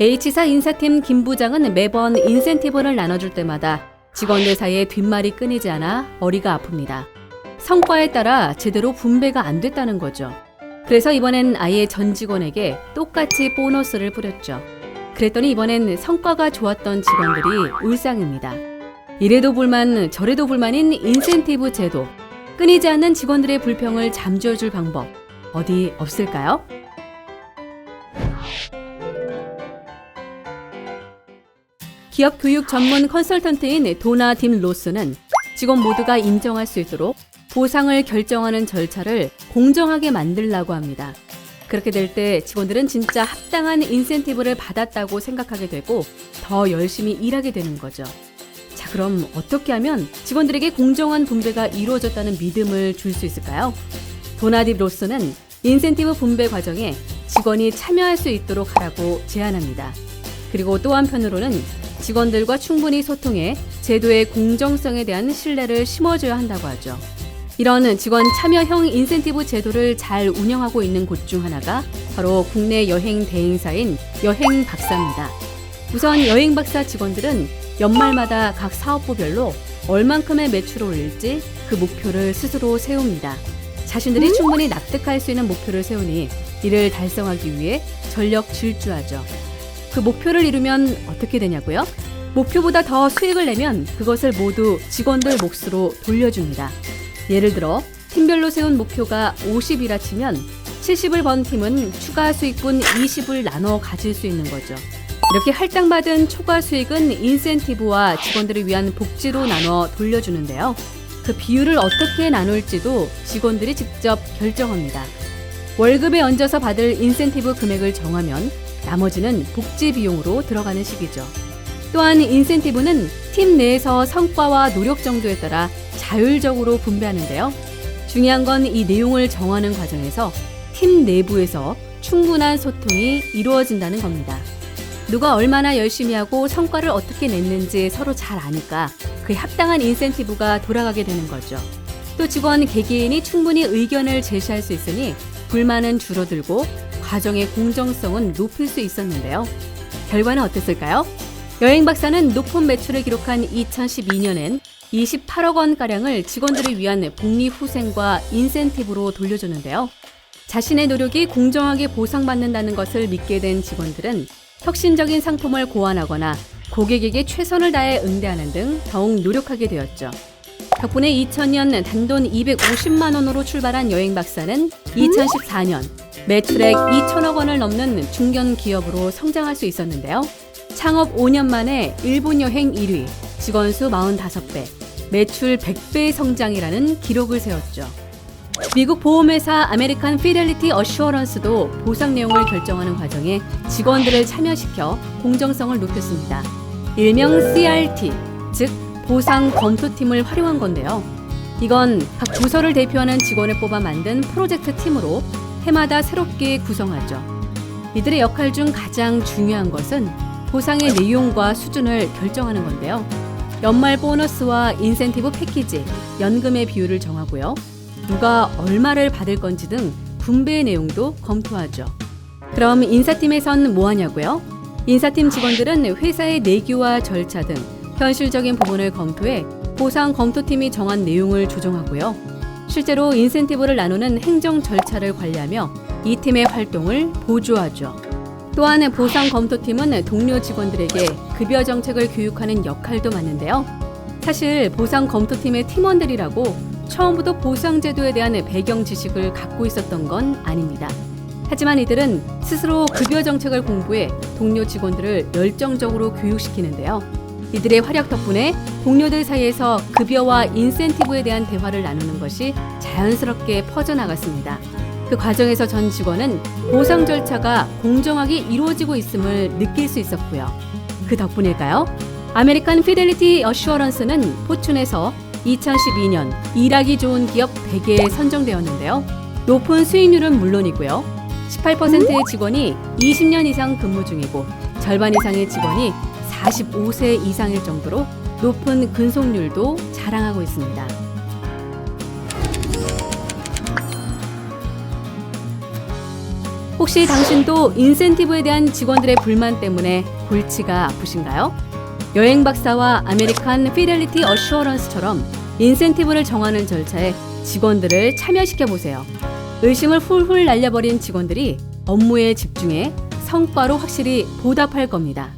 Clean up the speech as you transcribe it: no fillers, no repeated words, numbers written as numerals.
H사 인사팀 김 부장은 매번 인센티브를 나눠줄 때마다 직원들 사이에 뒷말이 끊이지 않아 머리가 아픕니다. 성과에 따라 제대로 분배가 안 됐다는 거죠. 그래서 이번엔 아예 전 직원에게 똑같이 보너스를 뿌렸죠. 그랬더니 이번엔 성과가 좋았던 직원들이 울상입니다. 이래도 불만 저래도 불만인 인센티브 제도. 끊이지 않는 직원들의 불평을 잠재워줄 방법 어디 없을까요? 기업 교육 전문 컨설턴트인 도나 딤 로스는 직원 모두가 인정할 수 있도록 보상을 결정하는 절차를 공정하게 만들라고 합니다. 그렇게 될 때 직원들은 진짜 합당한 인센티브를 받았다고 생각하게 되고 더 열심히 일하게 되는 거죠. 자, 그럼 어떻게 하면 직원들에게 공정한 분배가 이루어졌다는 믿음을 줄 수 있을까요? 도나 딤 로스는 인센티브 분배 과정에 직원이 참여할 수 있도록 하라고 제안합니다. 그리고 또 한편으로는 직원들과 충분히 소통해 제도의 공정성에 대한 신뢰를 심어줘야 한다고 하죠. 이런 직원 참여형 인센티브 제도를 잘 운영하고 있는 곳 중 하나가 바로 국내 여행 대행사인 여행박사입니다. 우선 여행박사 직원들은 연말마다 각 사업부별로 얼만큼의 매출을 올릴지 그 목표를 스스로 세웁니다. 자신들이 충분히 납득할 수 있는 목표를 세우니 이를 달성하기 위해 전력 질주하죠. 그 목표를 이루면 어떻게 되냐고요? 목표보다 더 수익을 내면 그것을 모두 직원들 몫으로 돌려줍니다. 예를 들어 팀별로 세운 목표가 50이라 치면 70을 번 팀은 추가 수익분 20을 나눠 가질 수 있는 거죠. 이렇게 할당받은 초과 수익은 인센티브와 직원들을 위한 복지로 나눠 돌려주는데요. 그 비율을 어떻게 나눌지도 직원들이 직접 결정합니다. 월급에 얹어서 받을 인센티브 금액을 정하면 나머지는 복지 비용으로 들어가는 식이죠. 또한 인센티브는 팀 내에서 성과와 노력 정도에 따라 자율적으로 분배하는데요. 중요한 건 이 내용을 정하는 과정에서 팀 내부에서 충분한 소통이 이루어진다는 겁니다. 누가 얼마나 열심히 하고 성과를 어떻게 냈는지 서로 잘 아니까 그에 합당한 인센티브가 돌아가게 되는 거죠. 또 직원 개개인이 충분히 의견을 제시할 수 있으니 불만은 줄어들고 과정의 공정성은 높일 수 있었는데요. 결과는 어땠을까요? 여행박사는 높은 매출을 기록한 2012년엔 28억 원가량을 직원들을 위한 복리후생과 인센티브로 돌려줬는데요. 자신의 노력이 공정하게 보상받는다는 것을 믿게 된 직원들은 혁신적인 상품을 고안하거나 고객에게 최선을 다해 응대하는 등 더욱 노력하게 되었죠. 덕분에 2000년 단돈 250만 원으로 출발한 여행박사는 2014년 매출액 2천억 원을 넘는 중견 기업으로 성장할 수 있었는데요. 창업 5년 만에 일본 여행 1위, 직원 수 45배, 매출 100배의 성장이라는 기록을 세웠죠. 미국 보험회사 아메리칸 피델리티 어슈어런스도 보상 내용을 결정하는 과정에 직원들을 참여시켜 공정성을 높였습니다. 일명 CRT, 즉 보상 검토팀을 활용한 건데요. 이건 각 부서를 대표하는 직원을 뽑아 만든 프로젝트 팀으로 해마다 새롭게 구성하죠. 이들의 역할 중 가장 중요한 것은 보상의 내용과 수준을 결정하는 건데요. 연말 보너스와 인센티브 패키지, 연금의 비율을 정하고요. 누가 얼마를 받을 건지 등 분배 내용도 검토하죠. 그럼 인사팀에선 뭐 하냐고요? 인사팀 직원들은 회사의 내규와 절차 등 현실적인 부분을 검토해 보상 검토팀이 정한 내용을 조정하고요. 실제로 인센티브를 나누는 행정 절차를 관리하며 이 팀의 활동을 보조하죠. 또한 보상 검토팀은 동료 직원들에게 급여 정책을 교육하는 역할도 맡는데요. 사실 보상 검토팀의 팀원들이라고 처음부터 보상 제도에 대한 배경 지식을 갖고 있었던 건 아닙니다. 하지만 이들은 스스로 급여 정책을 공부해 동료 직원들을 열정적으로 교육시키는데요. 이들의 활약 덕분에 동료들 사이에서 급여와 인센티브에 대한 대화를 나누는 것이 자연스럽게 퍼져나갔습니다. 그 과정에서 전 직원은 보상 절차가 공정하게 이루어지고 있음을 느낄 수 있었고요. 그 덕분일까요? 아메리칸 피델리티 어슈어런스는 포춘에서 2012년 일하기 좋은 기업 100개에 선정되었는데요. 높은 수익률은 물론이고요. 18%의 직원이 20년 이상 근무 중이고 절반 이상의 직원이 45세 이상일 정도로 높은 근속률도 자랑하고 있습니다. 혹시 당신도 인센티브에 대한 직원들의 불만 때문에 골치가 아프신가요? 여행 박사와 아메리칸 피델리티 어슈어런스처럼 인센티브를 정하는 절차에 직원들을 참여시켜 보세요. 의심을 훌훌 날려버린 직원들이 업무에 집중해 성과로 확실히 보답할 겁니다.